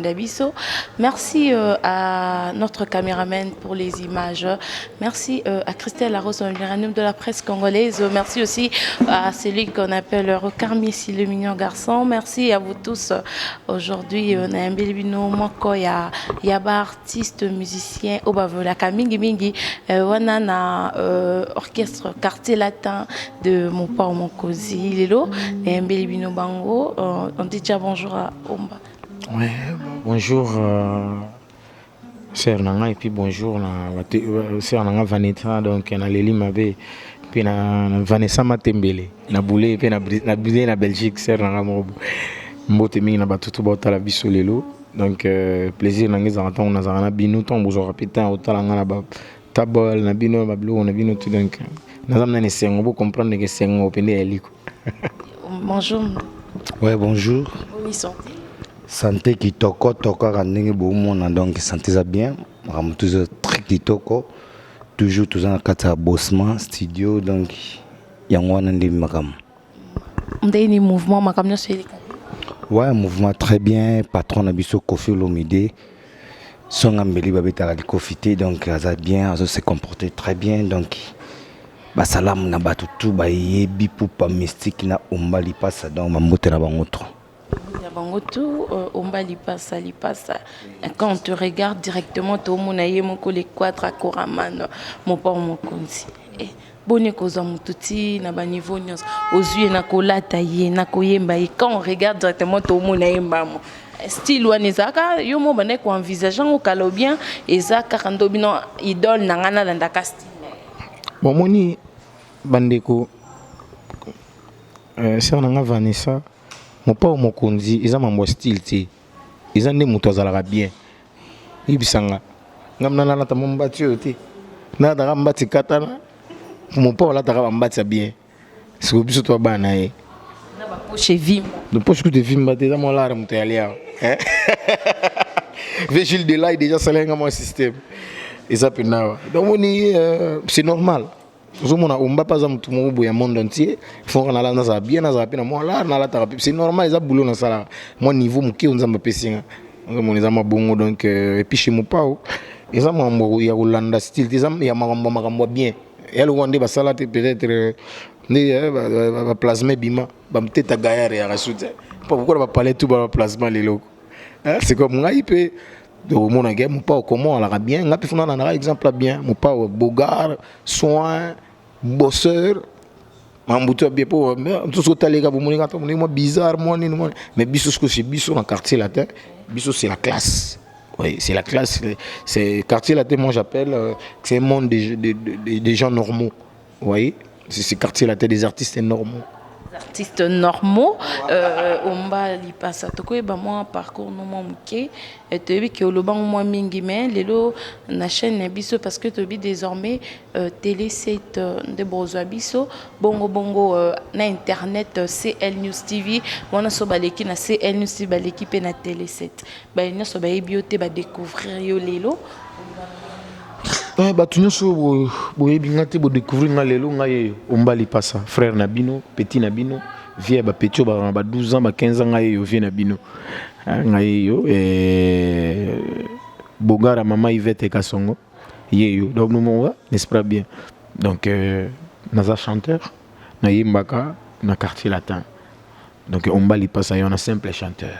Dabiso. Merci à notre caméraman pour les images. Merci à Christelle Larose, l'uranium de la presse congolaise. Merci aussi à celui qu'on appelle Rocarmi, si le mignon garçon. Merci à vous tous. Aujourd'hui, on a un belbino, moko, il y a artiste, musicien, la Kamingi Mingi, Wanana, orchestre quartier latin de mon père, mon cousin, Lilo, et un belbino bango. On dit déjà bonjour à Omba. Ouais, bonjour, Sœur Nanga, et puis bonjour, Sœur Nanga Vanessa, donc na Leli Mabe, puis na Vanessa Matembele, na Boulé, puis na Boulé na Belgique, Sœur Nanga Mobo, Mbotemi na Batutu Bota la Biso Lelo, donc plaisir Nanga Zaranton, na Zarana Bino, ton bonjour rapitain, Otalanga na Bab, Tabol, na Bino, Bablo, na Bino, tout donc, Nazam na Neseng, on peut comprendre que c'est un open Eliko. Bonjour. Ouais, bonjour. Oui, santé. Santé kitoko toka kandenge bomona donc santé ça bien vraiment toujours très kitoko toujours dans le bossement studio donc yango wana ndi makam ndeni mouvement makam no seli ouais mouvement très bien patron na biso Kofi Olomide songa mbeli babeta la kofité donc ça bien ça se comporter très bien donc ba salam na batutu ba yebi pupa mystique na ombali passa donc mamote na bango trop. Quand on te regarde directement, tu as les quadres à Koraman, mon père, mon consi. Bonne cause à Moutouti, na niveau aux yeux, na kola taillé, na koyemba. Et quand on regarde directement, tu as style ou anezaka, yo mo bane ko envisageant au calobien, et ça, carandobino, idole, nangana, dans la style. Bon, moni, bandeko, c'est un Vanessa. Mon père mon konzi ils ont mon style ti ils ont des motos à la bien ibisanga ngamna na ta mon bati oti na da mbati katana mon père la ta mbati bien c'est que biso to bana e na ba poche vim de poche que de vim bati dans mon lar monter aller hein Vigile de là déjà salé dans mon système et ça peut na donc c'est normal. On va pas tout le monde entier. Il faut qu'on a la bien, c'est normal, ils ont boulot dans ça. Moi niveau mon qui on a ma piscine, on les a ma bongo donc et puis chez mon pao, ils ont ma il y a Hollande style, ils ont il y a ma bien. Et le Rwanda va ça peut-être ne plasmer bima, va peut-être à gaillard et à rajouter. Pourquoi on va parler tout va plasmer les locaux. C'est comme moi il peut de mon gars mon pas comment on l'a bien là puis on en a exemple bien mon pas Bogart soin bosseur mambuto bien pour tout ce que les gars moi bizarre moi mais biso ce que c'est biso dans quartier latin biso c'est la classe. Oui, c'est la classe, c'est quartier latin moi j'appelle c'est un monde des gens normaux. Vous voyez, c'est quartier latin des artistes normaux. Artistes normaux omba lipasa tokoye ba moi parcours no mo muke te bi ke oloba moi mingi mais lelo na chaîne biso parce que to bi désormais télé 7 de Brozo biso bongo na internet CL News TV wana so baleki na CL News TV baleki pe na télé 7 ba ina so ba bioté ba découvrir yo lelo tu nous découvrir lelo ngai omba lipasa frère Nabino petit Nabino vieux ba petit ba 12 ans ba 15 ans ngai yo vieux Nabino ngai yo Bogara maman Yvette Kasongo yeyo donc nous n'est-ce pas bien donc naza chanteur na yimbaka na quartier latin donc omba lipasa y en a simple chanteur.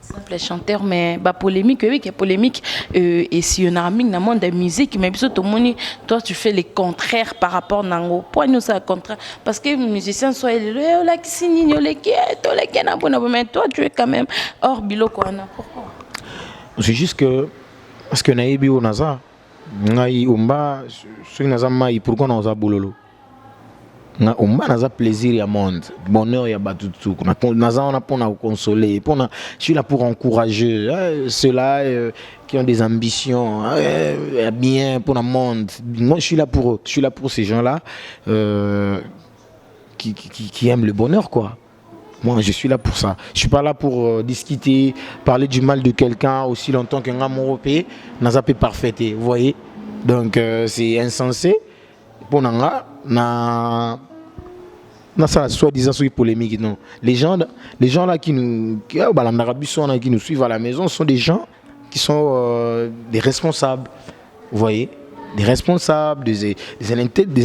Simple chanteur mais bah polémique oui qui est polémique et si on a mis dans le monde de la musique mais plutôt tout le monde toi tu fais le contraire par rapport nango point nous ça contraire parce que les musiciens soit là qui signe les qui na bon mais toi tu es quand même hors bilo quoi na pourquoi c'est juste que parce que naïbi au naza ngai umba sur naza mai pourquoi on a bololo na omba naza plaisir ya monde bonheur ya batutu naza on a pour nous consoler pour je suis là pour encourager ceux-là qui ont des ambitions bien pour le monde moi je suis là pour eux je suis là pour ces gens-là qui aiment le bonheur quoi. Moi je suis là pour ça je suis pas là pour discuter parler du mal de quelqu'un aussi longtemps qu'un amour européen naza pas parfait vous voyez donc c'est insensé pour nanga na ça soi-disant sur polémique, non. Les gens là qui nous suivent à la maison sont des gens qui sont des responsables, vous voyez, des responsables, des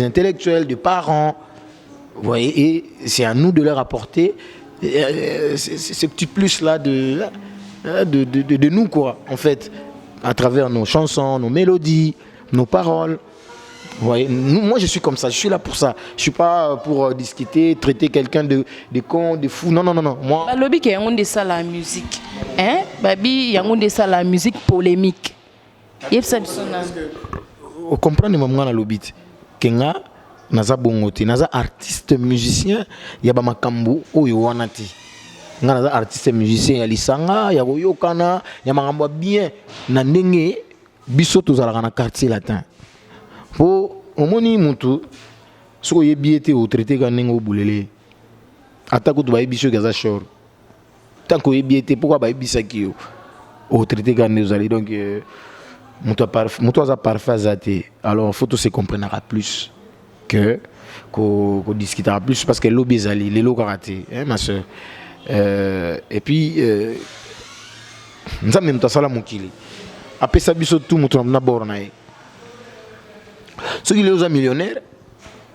intellectuels, des parents, vous voyez, et c'est à nous de leur apporter ce petit plus là de nous, quoi, en fait, à travers nos chansons, nos mélodies, nos paroles. Ouais, moi je suis comme ça, je suis là pour ça. Je suis pas pour discuter, traiter quelqu'un de con, de fou. Non. Moi. Lobi qui a ça la musique, hein? Babi y a ça la musique polémique. Vous comprenez moi na lobi. Kenga naza bongote, naza artiste musicien, ya ba makambu oyo wanati. Nga naza artiste musicien ya lisanga, ya koyokana, ya makambo bien na ndenge biso tozalaka na quartier latin. Po omoni mutu soko yebiete o traité ka nengo bulele atako to bayi biso kaza short tanko yebiete pourquoi bayi bisaki yo o traité ka nengo zali donc mutu aza parfait azate alors faut tout se comprendre plus que ko discutera plus parce que lobi zali lelo karaté hein ma soeur et puis nzambe mutu asala mokili apesa biso tout mutu na borna ye. Ceux qui sont millionnaires,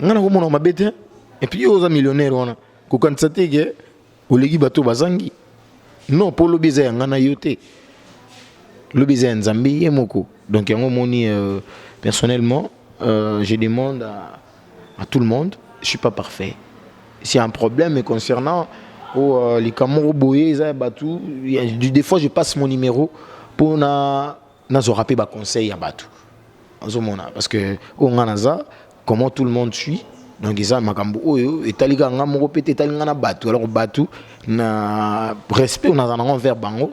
on a comme on a bête, et puis ils sont millionnaires, on a quand ça t'est que au légui bateau bazangi, non pour le baiser on a yoté, le baiser en Zambie et moko. Donc à un moment personnellement, je demande à tout le monde, je suis pas parfait. S'il y a un problème concernant les Camaro boyés, ils ont battu, des fois je passe mon numéro pour na rappeler ba conseil à bateau. Parce que on a comment tout le monde suit donc ils ont makambo oyo etalika nga moko pété talinga na batu alors batu na respect on a envers bango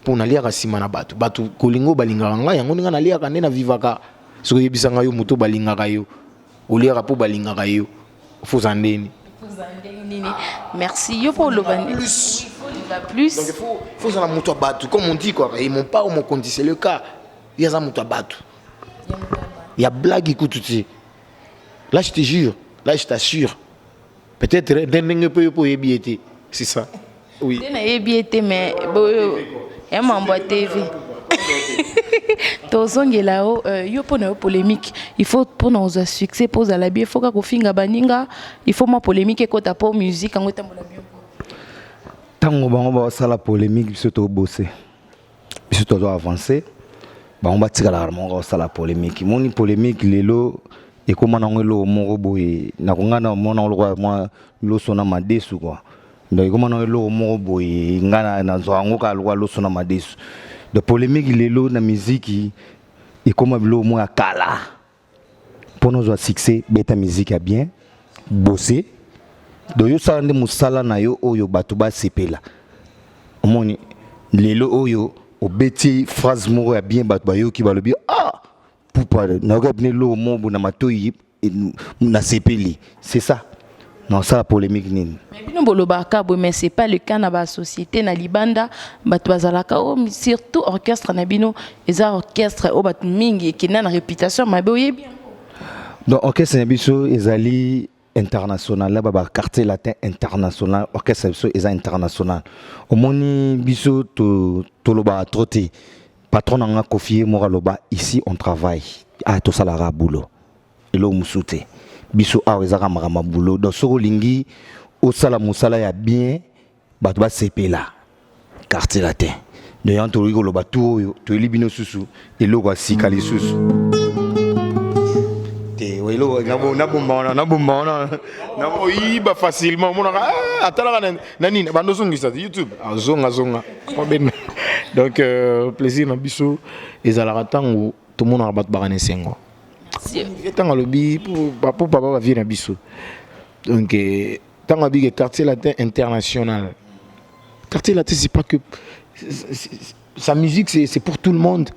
pour na liaka sima na batu kolingo balinga nga yango ninga na liaka na vivaka so yebisanga yo moto balinga yo oliaka po balinga yo faut zandeni merci yo pour le plus donc il faut ça la moto batu comme on dit quoi et mon pas mon compte c'est le cas il y a ça moto batu. Il y a blague qui coûte tout. Là je te jure, là je t'assure. Peut-être d'un peu pour ébiéter, c'est ça. Oui. Ébiéter mais et m'envoie TV. Tozonge là-haut, yo pour une polémique. Il faut pour nos succès, pour la bien, il faut qu'on finga baninga, il faut ma polémique et qu'on tape pour musique en étant bien. Tant qu'on va ça la polémique, surtout bosser, surtout doit avancer. On va tirer l'arme, ça la polémique. Mon polémique, l'élo, et comment on est le morobo et n'a qu'on a mon endroit moi l'eau sonne ma déçu quoi. Donc comment on est le morobo et n'a n'a zoango qu'à l'eau sonne ma déçu. De polémique l'élo na musique et comment l'eau moi kala. Pour nos succès, bêta musique a bien bossé. Donc yo ça ande musala na yo oyo batuba sepela. Mon l'élo oyo au bêti phrase moro bien batbayo qui va le bien pour parler na gabne lo mombo na matoyi na sepeli c'est ça non ça la polémique nini mais bino bolobaka bo mais c'est pas le cas na ba société na libanda batwazalaka surtout orchestre na bino eza orchestre o bat mingi qui na réputation mabe oyebi donc orchestre na biso ezali international là baba quartier latin international orchestre biso eza international omoni biso to loba troté patron nga Kofi Moraloba ici on travaille to salara boulot elo musute biso a ezaka makama boulot donc soko lingi o sala musala ya bien bato ba sepela quartier latin de yanto rigo loba to libino susu elo kwa sikali susu. Na bomba facilement YouTube donc plaisir na biso ezalaka tango tout le monde rabat barane sengo tango lobi pour papa va venir na biso donc tango bi quartier latin international c'est pas que sa musique c'est pour tout le monde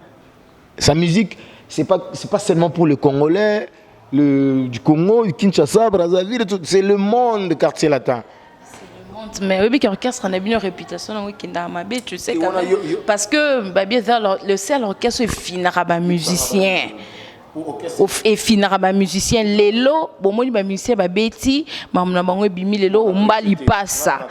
sa musique c'est pas seulement pour le Congolais du Congo, du Kinshasa, Brazzaville, c'est le monde quartier latin. C'est le monde, mais oui, mais orchestre a une réputation dans le tu sais quand même. Parce que le seul orchestre est fin musicien. et finira ba musicien lelo bomoni ba musicien ba beti mamna bango bimi lelo ombali passa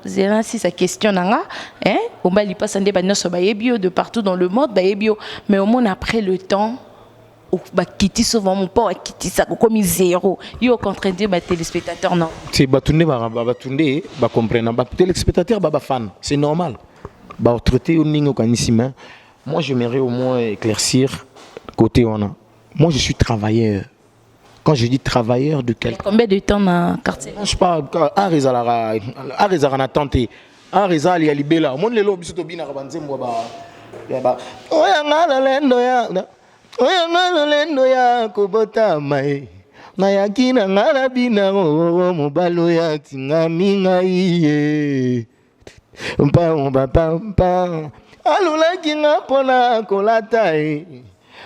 zena si sa question nanga hein ombali passa nde ba nyonso ba yebio de partout dans le monde ba yebio mais au monde après le temps ba kiti souvent mon port kiti ça comme zéro yo contraindre ba téléspectateur non c'est batunde ba comprendre ba téléspectateur ba fan c'est normal ba traiter au ningo kanisima. Moi j'aimerais au moins éclaircir côté on a. Moi je suis travailleur. Quand je dis travailleur de quel combien de temps dans quartier? Je parle Arizara na tante. Arizara ya libela. Mon lelo biso to bina banzembo ba. Oya ngala lendo ya kobota mai. Na yakina ngala bina mobalo ya tingami ngai. Pam. Alulaki nga pona kolata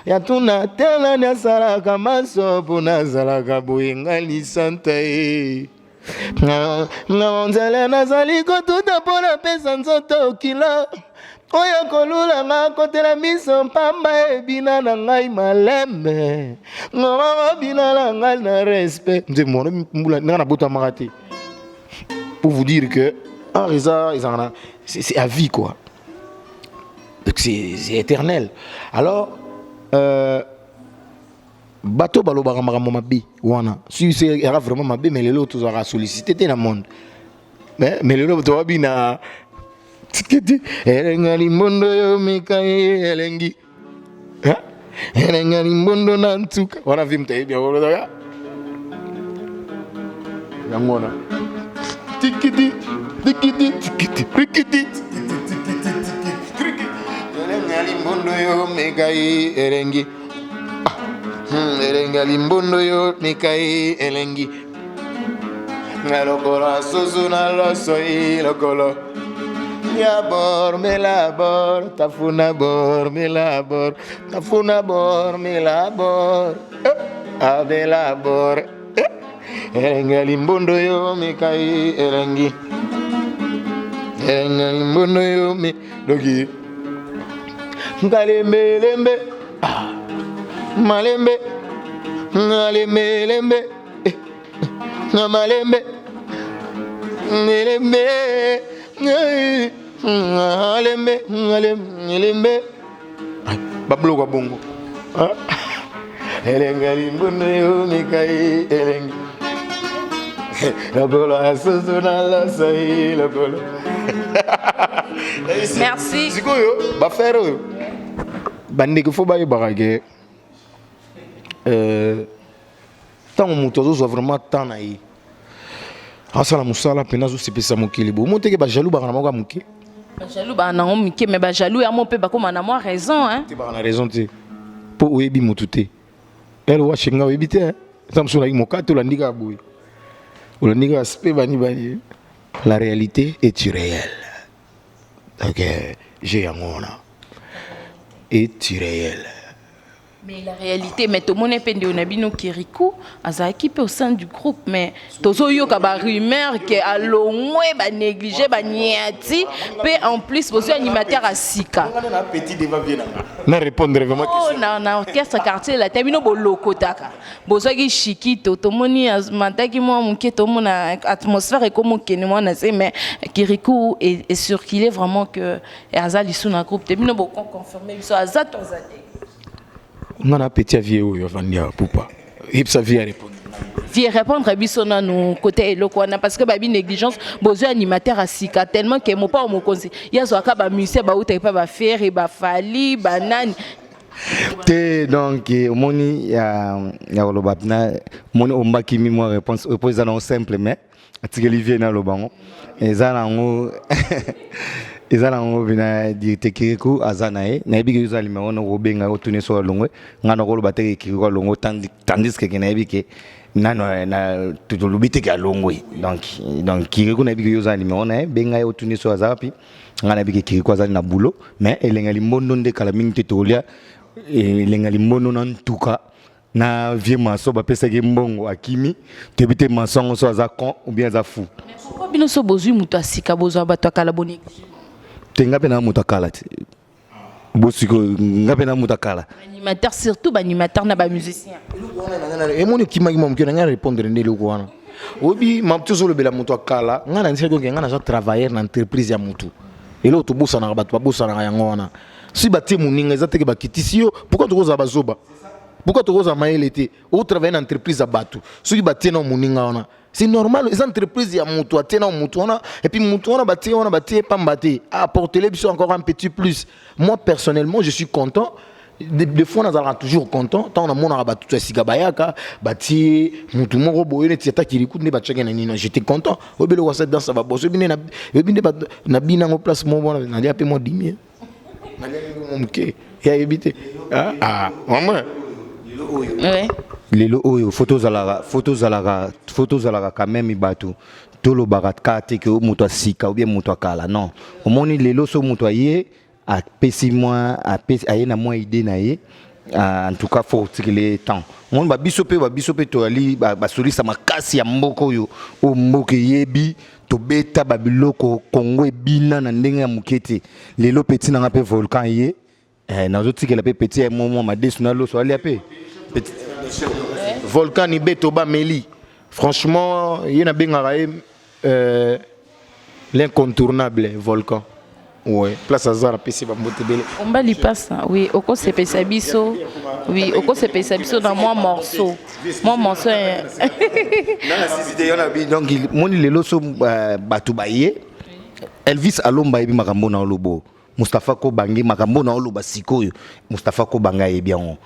ya tuna tela na salaka maso pona salaka boyenga lisanta nga onzele nazali kotuta pona pesa nzoto kila oya kolula nga kotela miso pamba ebina na ngai malembe nga bina na ngai na respect nze mona mbula nga na bota makate pour vous dire que c'est à vie quoi. C'est éternel. Alors, bateau balobara mabi wana. Si c'est vraiment mabi, mais les autres aura sollicité dans le monde. Mais les autres bina. Elengali mondo yo mekai elengi. Elengali mondo nantuka. Wana vimte bien wolo ya. Yangona. Tikiti. Limbondo yo mekai elengi limbondo yo mekai elengi ngalokolo susu na losoi lokolo ya bor me la bor tafuna bor me la bor ave la bor limbondo yo mekai elengi limbondo yo me dogi Ngalembe, malembe, ngalembe, ngamalembe, ngalembe, bablo kwa bongo. Elengali mbono yo mikai elengi. Lokolo asosona la sai lokolo. Merci. Sikoyo, ba faire yo. Bandeko faut ba barage tant moto zo vraiment tant na yi asala musala pena zo sepesa mokili bo monteke ba jaloux ba na moko muke ba jaloux ba na muke mais ba jaloux ya mon pe ba koma na moi raison hein te ba na raison te po oyebi motute elle wa chinga oyebi te samso na mokato la ndika boy o la ndika spe bani la réalité est irréelle. OK, j'ai amona est irréel. Mais la réalité, mais tout le monde est pendé on a bino Kirikou, aza équipe au sein du groupe, mais tozo yo ka ba rumeur que à l'omwe ba négliger ba niati, pe en plus vous animateur à Sika. Petit débat bien na répondre vraiment question. Oh na orchestre quartier la termino boloko taka. Bozo ki chikito to moni azmataki moi muke to mona atmosphère et comme kene moi na c'est mais Kirikou est sûr qu'il est vraiment que aza lisu na groupe termino bo confirmer so aza tozate. On a petit vieux ou Vania Poupa. Il sa vie à répondre. Vie répondre à bisona nous côté lokwana parce que babi négligence besoin animateur à Sika tellement que mon pas mon conseil. Il y a zo ka ba musicien ba outa pas ba faire et ba fali banane. Donc moni ya lobapna moni omba kimi moi réponse opposé non simple mais atikeli vie na lobango ezana ngo ezala ngo bina di Kirikou azanae na ebi ke uzali meona go benga o tune so longwe ngana go loba te Kirikou longwe tandis que na ebi ke na tutulubite ke longwe donc Kirikou na ebi ke uzali meona benga o tune so azapi ngana ebi ke Kirikou azali na boulot mais elenga limbondo nde kala mingi tolia elenga limbondo na ntuka na vie maso ba pesa ke mbongo akimi tebite masongo so azakon ou bien azafu mais pourquoi bino so bozui muto asika bozo abato kala bonegi tenga pena moto akala te bosiko ngapena mutakala Animateur surtout animateur na ba musicien. Et mon qui m'a dit que répondre ndelo ko wana. Obi ma tuzolo bela mutu akala ngana nse ko ngana za travailler na entreprise ya mutu. Et là autobusa na bato babusa na yango wana. Si batie muninga ezate ke bakitisio pourquoi tokoza bazoba? Pourquoi tokoza maelete? Ou travailler na entreprise ya bato. Si batie na muninga wana. C'est normal, les entreprises, il y a mutu atena mutu wana et puis mutu wana batie pas mbaté. Apporter les encore un petit plus. Moi personnellement, je suis content. Des fois on a toujours content tant on a mon arabe tout ça bayaka bati mutu moko boyene tiata kirikut ne bachaka na nina j'étais content obelo wasa dans ça va bosser bine na bina ngo place mo bona na dia pe mo dimie na dia mo mke ya ebité maman Ouais. lelo oyo photos alara quand même ibatu tolo baratka te que mutu asika ou bien mutu akala non omoni lelo so mutu aye a pesi moi a na moi idée na ye en tout cas faut que les temps mon ba bisope to ali ba solisa makasi ya mboko yo o mboke yebi to beta babiloko Congo ebina na ndenge ya mukete lelo petit na ngape volcan ye na zo tikela pe petit moment ma desuna lo so ali ape petit volcan ni beto ba meli franchement yena bengara l'incontournable volcan. Ouais, place Azara PC va monter belle. On va lui passer. Oui, au cause c'est Pesabiso. Oui, au cause c'est Pesabiso dans mon morceau. Mon morceau. Donc mon lelo so batubaye. Elvis Alomba ebi makambo na olobo. Mustafa ko bangi makambo na oloba sikoyo. Mustafa ko banga ebi yango.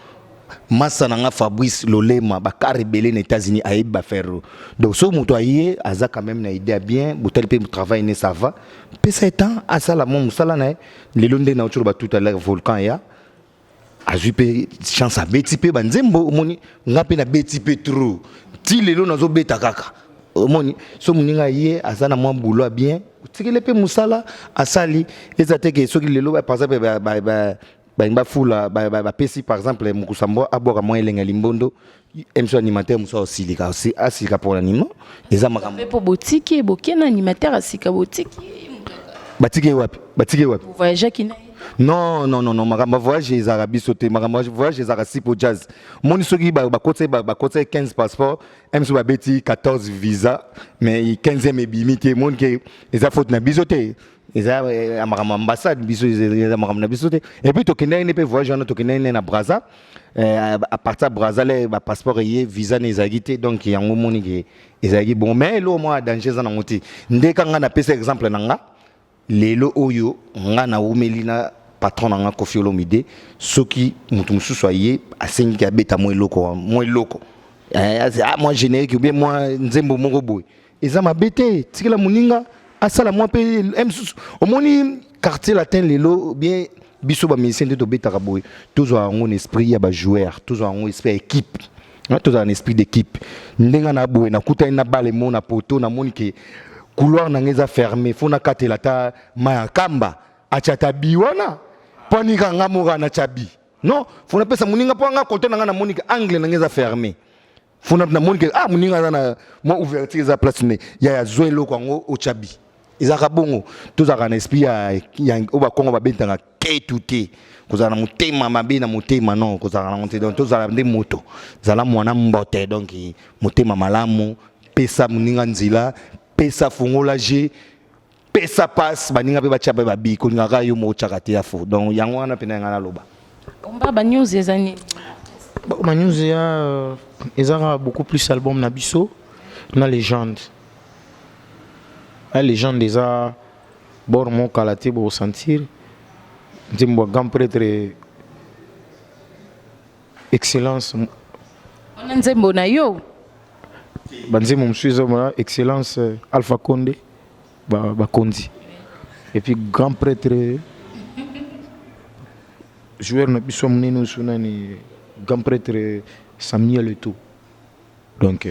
Massa nanga Fabrice Lolema ba rebelle aux États-Unis a ba ferro. Donc so muto aye aza quand même na idée bien, botel pe travail ne ça va. Pe ça temps à ça la mon musala na le londe na autour ba tout à l'heure volcan ya. A jupe chance à beti pe banzembo moni ngape na beti pe trop. Ti lelo na zo beta kaka. Moni so muninga ye aza na mwa boulot bien. Tikele pe musala asali ezateke so ki lelo par exemple ba fula ba pesi par exemple mukusambo abora mo elenga limbondo emso animateur muso osilika aussi asika pour l'animo eza makambo pour boutique bokena animateur asika boutique batike wapi voyage qui non makambo voyage ezara bisote makambo voyage ezara sipo jazz moni soki ba côté 15 passeport emso ba beti 14 visa mais 15e ebimite moni ke eza faute na bisote eza amakama ambassade biso eza amakama na biso te et puis tokenda ne pe voyage na tokenda na Brazza à partir Brazza le ba passeport et visa ne ezagite donc yango moni ke ezagi bon mais lo moi danger za na ngoti ndeka nga na pesa exemple na nga lelo oyo nga na umelina patron nga Koffi Olomide soki mutu mususu aye asengi abeta mo eloko moi générique ou bien moi nzembo moko boy eza mabete tikela muninga asala moi pe au moni quartier latin lelo bien biso ba musicien de betaka boy toujours un esprit ya ba joueur toujours un esprit équipe toujours un esprit d'équipe ndenga na boy na kuta na balle mo na poto na moni ke couloir na ngeza fermé fona katela ta mayakamba achata biwana poni kanga moga na chabi non fona pesa muninga po nga côté na moni ke angle na ngeza fermé fona na moni ke muninga na mo ouverture za place ne ya zoelo kwango o chabi izaka bongo tozaka na esprit ya oba kongo babentanga ketuté kozala na motema mabe na motema non kozala na motema donc tozala nde moto zala mwana mbote donc motema malamu pesa muninga nzila pesa fongola je pesa passe baninga pe bachaba babi koningaka yo mo chakate ya fo donc yango wana pena ngana loba omba ba news ezani ma news ya ezaka beaucoup plus album na biso na légende. La légende déjà bord mon kalaté pour sentir ndimbo grand prêtre excellence on nzembo na yo banzemo msuizo ma excellence Alpha Condé ba Kondi et puis grand prêtre joueur na biso munene sunani grand prêtre Samuel Eto'o donc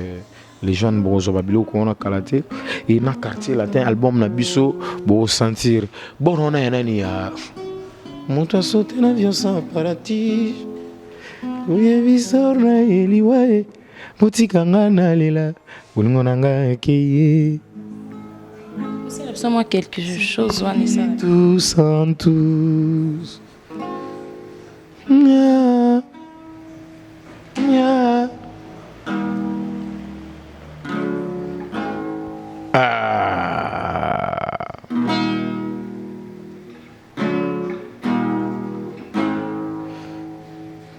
les gens bozo babilo ko na kalaté et na quartier latin album na biso bo sentir bon on a nani ya monta sauter na avion sans paratis oui visor na eliwae motika ngana lela bolingo nanga keye c'est absolument quelque chose Vanessa tous en tous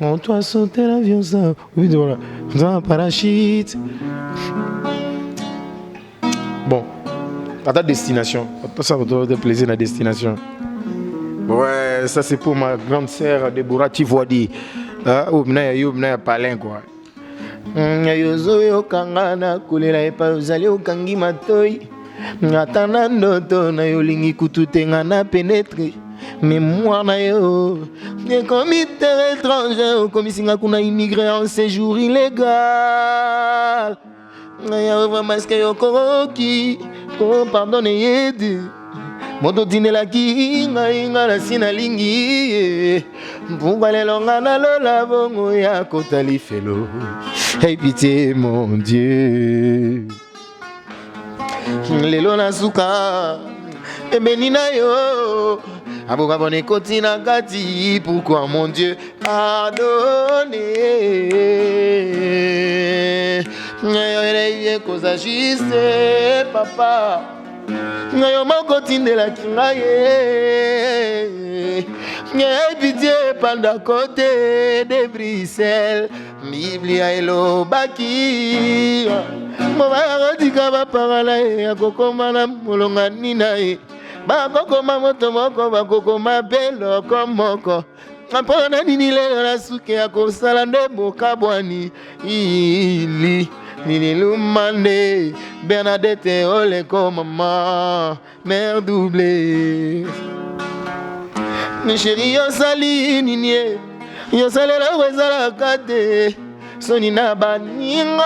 On doit sauter l'avion, ça. Oui, voilà. Dans un parachute. Bon. À ta destination. Ça va te plaisir, la destination. Ouais, ça c'est pour ma grande sœur Deborah Tivwadi. Ou bien palin quoi. Yozo yo kangana kulela epa uzali okangi matoi. Atana ndoto na yo lingi kututenga na pénétrer. Mémoire na yo. Des commissaires étrangers comme singa kuna immigré en séjour illégal. Ya masque yo koroki. Ko pardonne yedi. Moto dinela ki inga la sina lingi. Mbungale longa na lola bongo ya kotali felo. Hey pitié mon Dieu. Lelo na suka ebenina yo. Aboka bone kotina kati. Pourquoi mon Dieu pardonner? Ngayo koza juste papa. Ngayo moko tindela kingaye. Ngayo pitié panda côté de Bruxelles. Biblia elo baki. Mwa dika ba parala ya kokoma na mulonga ninae. Ba kokoma moto moko ba kokoma belo komoko. Apona nini lelo na suke ya kosala ndebo kabwani ili nini lumande Bernadette ole ko maman mère doublée. Mes chéris yo sali nini yo sali la wezala kate soni na baninga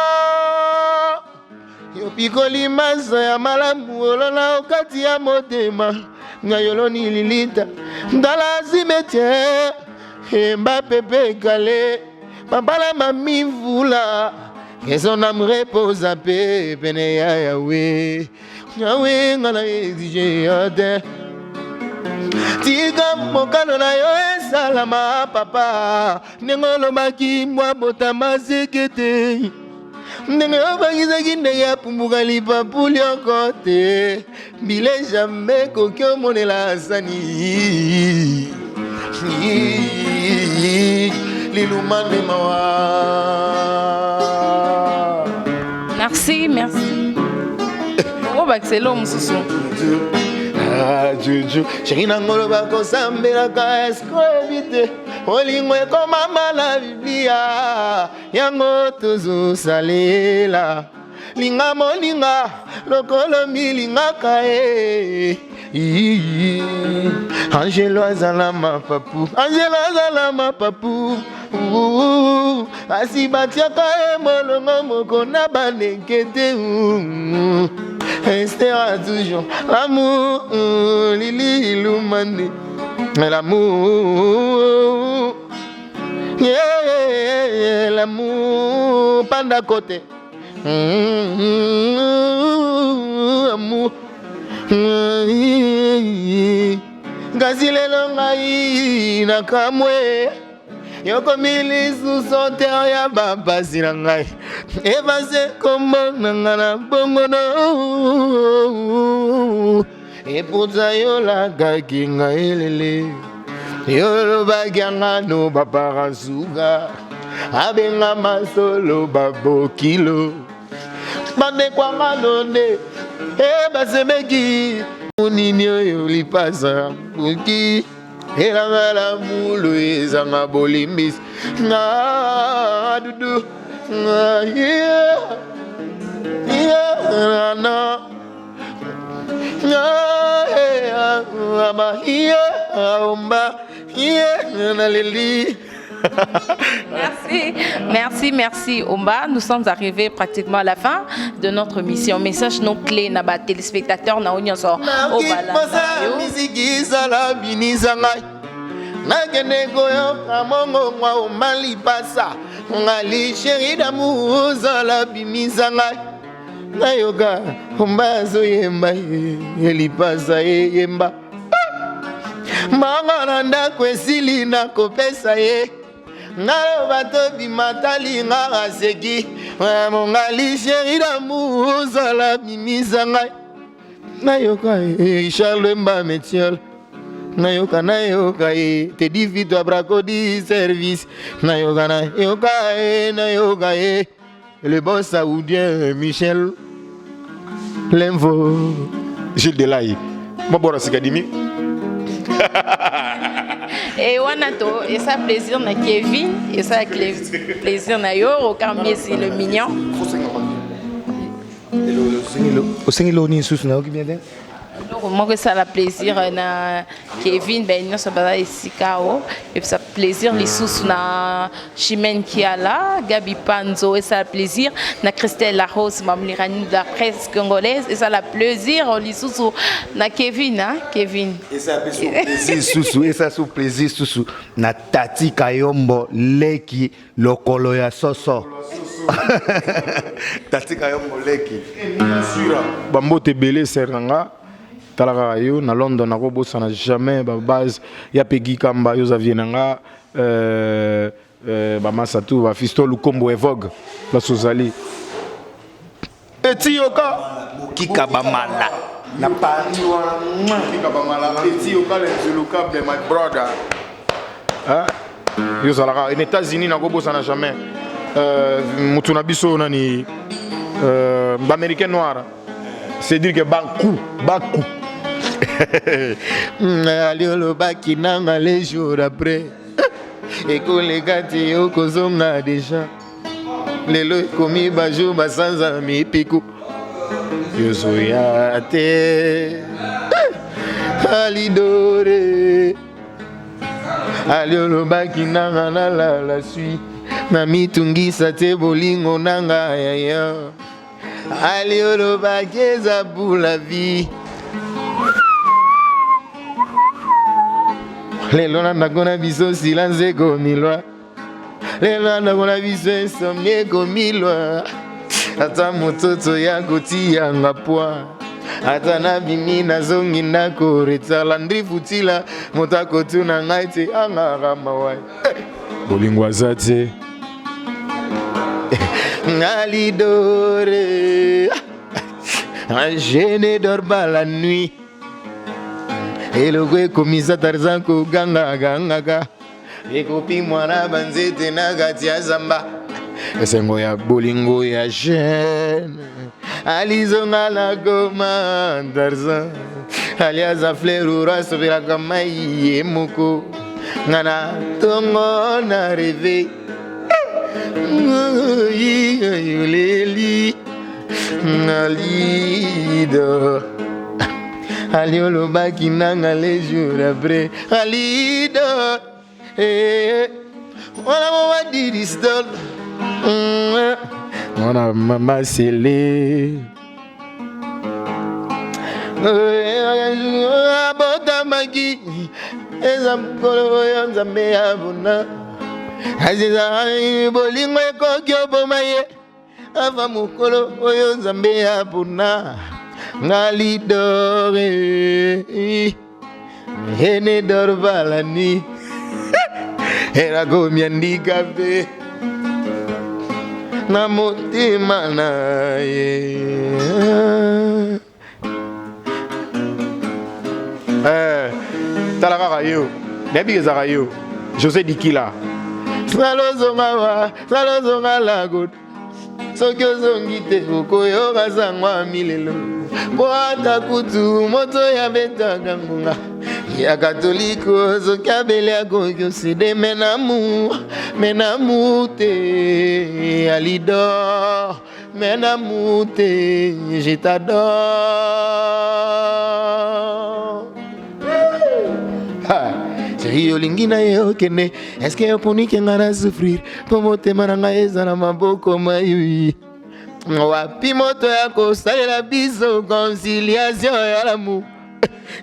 yo pikoli masa ya malamu olona okati ya motema ngayolo ni lilita ndala cimetière Mbappé Kale Pambala mami vula que son âme repose à paix pene ya Yahweh Yahweh ngala exige ate Tika mokano na yo esalama papa Nengolo maki mwa botama sekete Nenge obangizaki ndenge ya pumbuka lipapuli okote Bile jamais kokyo monela sani Merci, merci. Oh, bah, c'est l'homme, ce son. Juju, chérie nangolo bako sambela ka escrovite. Olingwe koma mala Biblia. Yango tuzu salela. Linga moninga, lokolo milinga kae. Angelo azalama papu, Angelo azalama papu. Asibatia kae molongo moko na banekete. Restera toujours l'amour, Lili Lumande, l'amour, yeah, l'amour, panda côté, amour, gazile longai na kamwe. Yoko mili sous terre ya baba sirangai Evase kombo nangana bongo no Epuza yola gakinga elele Yolo bagyanga no baparasuga Abenga masolo babo kilo Bande kwa manone Ebase meki Unini yoli pasa Uki Elangala mulu ezanga bolimbis na dudu na yeah na ama yeah omba yeah na lili. Merci, merci Omba. Nous sommes arrivés pratiquement à la fin de notre mission. Message non clé na ba téléspectateurs na onyo so Obala. Nagene goyo kamongo mwa umali pasa ngali chéri d'amour zala bimisanga nayoka umbazo yemba elipasa yemba manga nanda kwesili na kopesa ye ngalo bato bimatali ngara seki mongali chéri d'amour zala bimisanga nayoka Charles Mba Metiol nayoka te di vito abrako di service nayoka le bon saoudien Michel Lenvo Gilles Delaye mabora sikadimi et wanato et ça plaisir na Kevin et ça plaisir na yo au Carmiesi le mignon au singilo ni sous na okibien moi que ça la plaisir na Kevin ben non ça va ici kao et ça plaisir les sous na Chimène Kiala Gabi Panzo et ça plaisir na Christelle Larose mamlirani de la presse congolaise et ça la plaisir les sous na Kevin hein Kevin et ça plaisir sous et ça sous plaisir sous na Tati Kayombo leki lokolo ya soso Tati Kayombo leki bambote belé seranga talaka yo na London na kobosa na jamais ba base ya pegi kamba yo zavie nanga ba masatu ba fisto lukombo evogue la sozali etioka kika ba mala na Paris wana kika ba mala etioka le zuluka my brother hein yo zalaka en États-Unis na kobosa na jamais mutu na biso nani ba américain noir c'est dire que baku Aliolo baki nanga les jours après et que les gars yo kozonga déjà lelo komi bajo basanza mi piku yoso ya te alidore Aliolo baki nanga la suite na mitungisa te bolingo nanga ya Aliolo baki za pour la vie lelo nandakona biso silence komilwa lelo nandakona biso insomnie komilwa ata mototo ya kotiyanga pwa ata nabimi nazongi ndako retala ndri futila moto akotuna ngai te angaka mawai bolingo aza te alidore je ne dors pas la nuit eloko ekomisa Tarzan kogangagangaka ekopi mwana banzete na kati ya zamba esengo ya bolingo ya jeune alizonga na goma Tarzan aliaza fleur asopelaka mai ye moko ngana tongo na reve yoleli nalido Aliolo baki nanga les jours après Alido Wana mama didis don Wana mama sele Abota magi Eza mkolo yonza meyabuna Aziza bolingo ekokyo pomaye Ava mukolo yonza meyabuna Ngali dore Hene dor balani Era gomiandi kafe Na motima na ye Talaka yo Nebi gezaka yo José Dikila Salozonga lagot Soki ozongi te okoyoka sangwa milelo Boata kutu moto ya betaka ngunga Ya katoliko soki abele akoki osede menamu te Alidor menamu te je t'adore Chérie olingi na ye okende Est-ce que yoponi kenga na souffrir Po motema na ngai eza na maboko mayui Wapi moto ya kosalela biso conciliation ya l'amour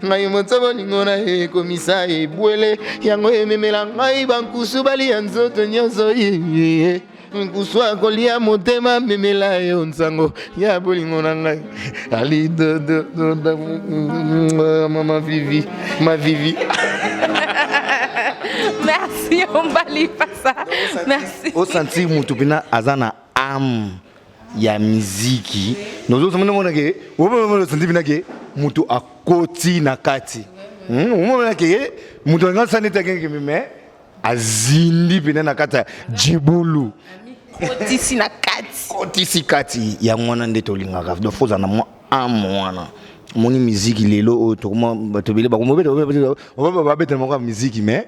Ngai moto bolingo na ye komisa ebwele Yango ememela ngai bankusu bali ya nzoto nyonso ye Nkusu akolia motema memela yo nsango Ya bolingo na ngai Ali do Mama Vivi Ma Vivi Merci, on va lui faire ça. Merci. Au senti mutupina azana am ya muziki. Nous sommes mona ke, wo mona senti bina ke mutu akoti na kati. omona ke moto anga saneta ke me azindi pena na kata jibulu kotisi na kati kotisi kati ya mwana nde tolingaka do foza na mwa amwana moni musique lelo o to comment batobele ba ko babeta moko musique mais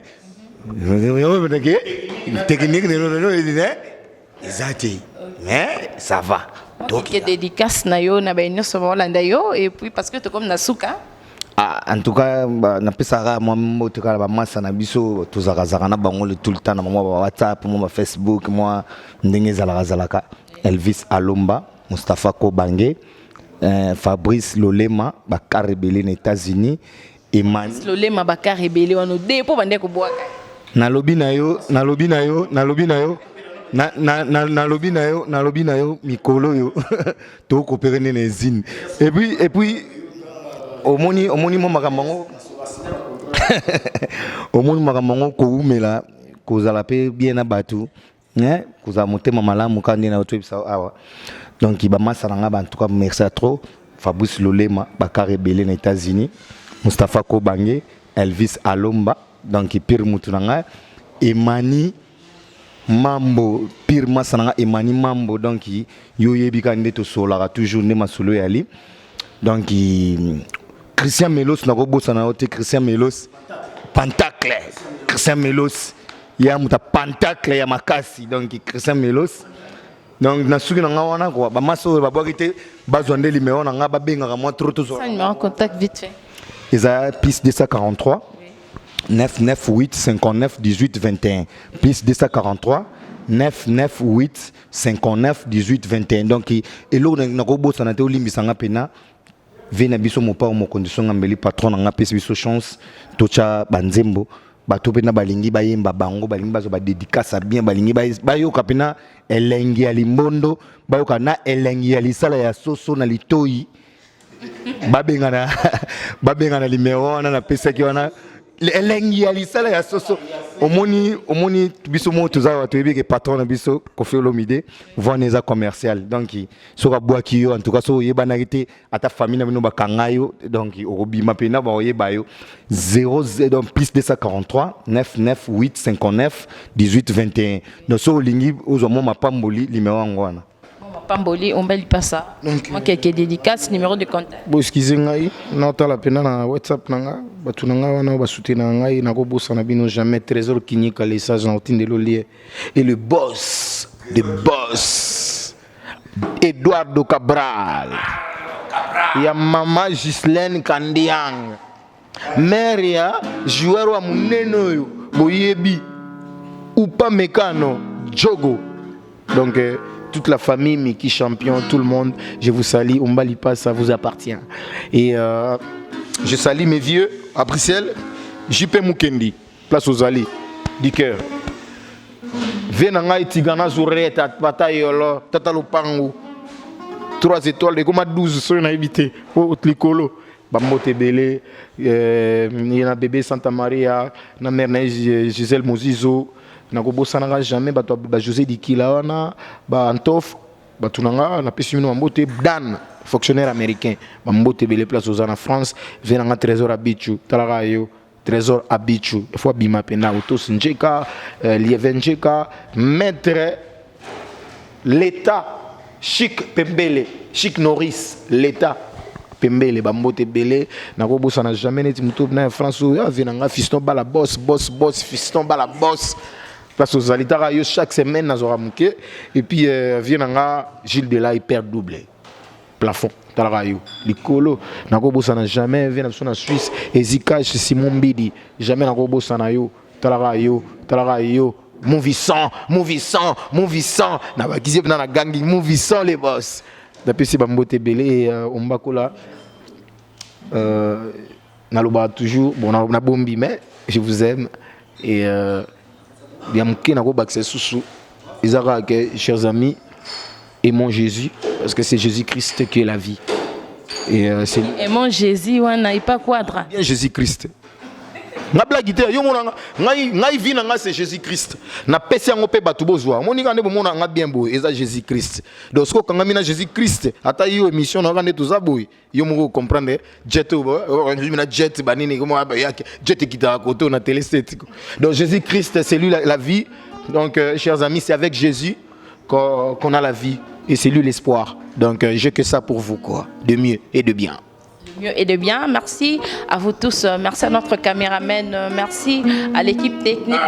technique ne exact mais ça va donc dédicace na yo na ba nyonso bolanda yo et puis parce que to comme na suka en tout cas na pesaka moi motoka ba massa na biso tozakazaka na bango tout le temps na moi WhatsApp moi Facebook moi ndenge zalaka Elvis Alomba Mustafa Kobange Fabrice Lolema Bakar rebelle aux États-Unis Emmanuel Lolema Bakar rebelle wano depo bande ko boaka nalobi na yo mikolo yo to coopérer na zine et puis omoni mo makambo omoni makambo ko umela ko zala pe bien na batu né ko za motema malamu kandi na oto bisa awa donc ba masaranga ba en tout cas merci à trop Fabrice Lolema Bakar rebelle aux États-Unis Mustafa Kobange Elvis Alomba donc pire mutunanga Emani Mambo pire masaranga Emani Mambo donc yo yebi kande to solara toujours ne masolo yali donc Christian Melos na kobosa na ote Christian Melos Pentacle Christian Melos ya muta Pentacle ya makasi donc Christian Melos donc na suki na nga wana ko ba maso ba bwakite bazwande limeo na nga ba benga moi trop tout ça numéro contact vite fait Isa plus 243 998 59 18 21 plus 243 998 59 18 21 donc elo na kobosa na te olimbisanga pena vena biso mopa mo condition ngambeli patron nga pesi biso chance tocha banzembo bato pena balingi bayemba bango balingi bazo ba dédicace bien balingi bayoka pena elengi ya limbondo bayoka na elengi ya lisala ya soso na litoi babengana limero wana na pesa ki wana elengi ya lisala ya soso omoni biso mo toza to yebike patron na biso Koffi Olomide voneza commercial donc soka bwaki yo en tout cas so yebana kite ata famille na bino bakanga yo donc okobima pena ba oyeba yo 00 donc plus 243 998 59 18 21 donc so lingi ozo mo mapamboli limero ngwana Pamboli, on va lui passer. Moi qui ai dédicace, numéro de contact. Bon, excusez-moi, non, t'as la peine na WhatsApp nanga, batunanga wana basuti nanga, na go bossa na bino jamais trésor kini ka message na otinde lolier. Et le boss, Eduardo Cabral. Ya mama Gislaine Kandiang. Mère ya joueur wa muneno yo, boyebi. Upa Mekano, Jogo. Donc toute la famille, Miki Champion, tout le monde, je vous salue. Ombalipa, ça vous appartient. Et je salue mes vieux à Bruxelles, JP Mukendi, place aux Alliés, du cœur. Venanga et Tigana Zoureta, Patayolo, Tatalopangu, 3 étoiles, de comme 12 sur une invité, au Tlicolo, Bambote Belé, il y a bébé Santa Maria, na mère Gisèle Mozizo. Nagobo sananga jamais ba José Dikila wana ba Antof ba tunanga na pesumino mambote Dan fonctionnaire américain mambote bele place aux en France venanga trésor abichu talarayo trésor abichu fois bima pena autos njeka lievenjeka maître l'état chic Pembele chic Norris l'état Pembele bambote belé nagobo sana jamais neti muto na France ya venanga fiston bala boss fiston bala boss place aux alitara yo chaque semaine nazora muke et puis vienanga Gilles Delay perd doublé plafond talaka yo likolo nakobosa na jamais vient na Suisse Ezika Simon Mbidi jamais nakobosa na yo talaka yo mouvissant na bakize na la gangi mouvissant les boss d'après si bambote belé ombakola naloba toujours bon na bombi mais je vous aime et bien mouké nako bakse sousou izaka que chers amis aimons Jésus parce que c'est Jésus-Christ qui est la vie et c'est aimons Jésus wana ipa quadra bien Jésus-Christ nga blague te yo mona ngai vie na nga c'est Jésus Christ na pesi yango pe batu bozwa moni ka nde bomona nga bien boy eza Jésus Christ donc ce ko kanga mina Jésus Christ ata yo émission na nga nde toza boy yo moko comprendre jet na jet banini comme yake jet kita côté na télé esthétique donc Jésus Christ c'est lui la vie donc chers amis c'est avec Jésus qu'on a la vie et c'est lui l'espoir donc j'ai que ça pour vous quoi de mieux et de bien. Mieux et de bien. Merci à vous tous. Merci à notre caméraman. Merci à l'équipe technique.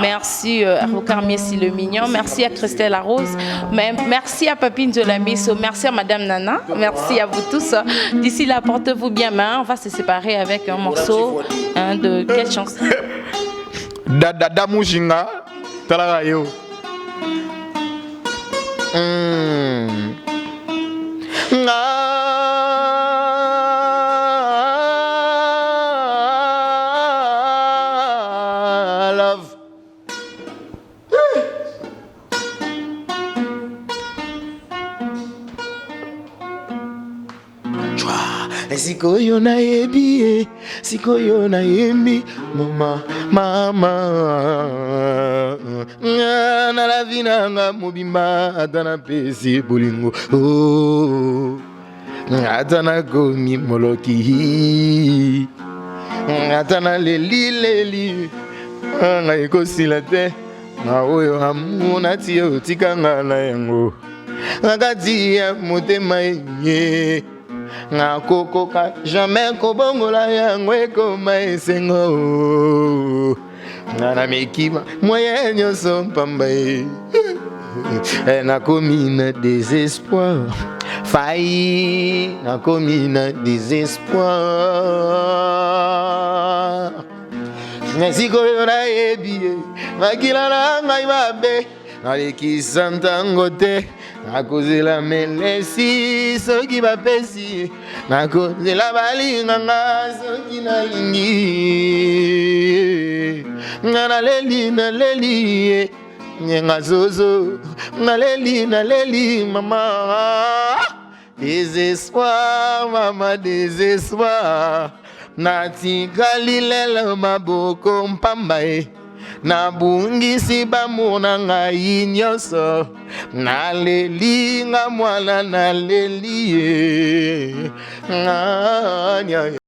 Merci à Rocarmier le Mignon. Merci à Christelle Larose. Merci à Papine de la Misso. Merci à Madame Nana. Merci à vous tous. D'ici là, portez-vous bien main. On va se séparer avec un morceau de quelle chanson? Dada Mujinga. Talarayo. Love. Sikoyo na yebi, sikoyo na yemi, mama, na la vina nga mobimba atana pesi bolingo, oh, atana gomi moloki, atana leli, nga ikosila te, nga oyo amuna tiyo tikanga na yango, ngakati ya motema yenye. Nga kokoka jamais kobongola yango ekoma esengo nga na mekima moye nyonso mpamba ye nakomi na désespoir failli nakomi na désespoir sikoyo nayebi ye makila na ngai mabe nalekisa ntango te nakozela melesi soki bapesi nakozela balinganga soki nalingi nga naleli ye nga zozo naleli mama désespoir mama désespoir natikali lelo maboko mpamba ye nabungisi bamona ngai nyonso naleli nga mwana naleli ye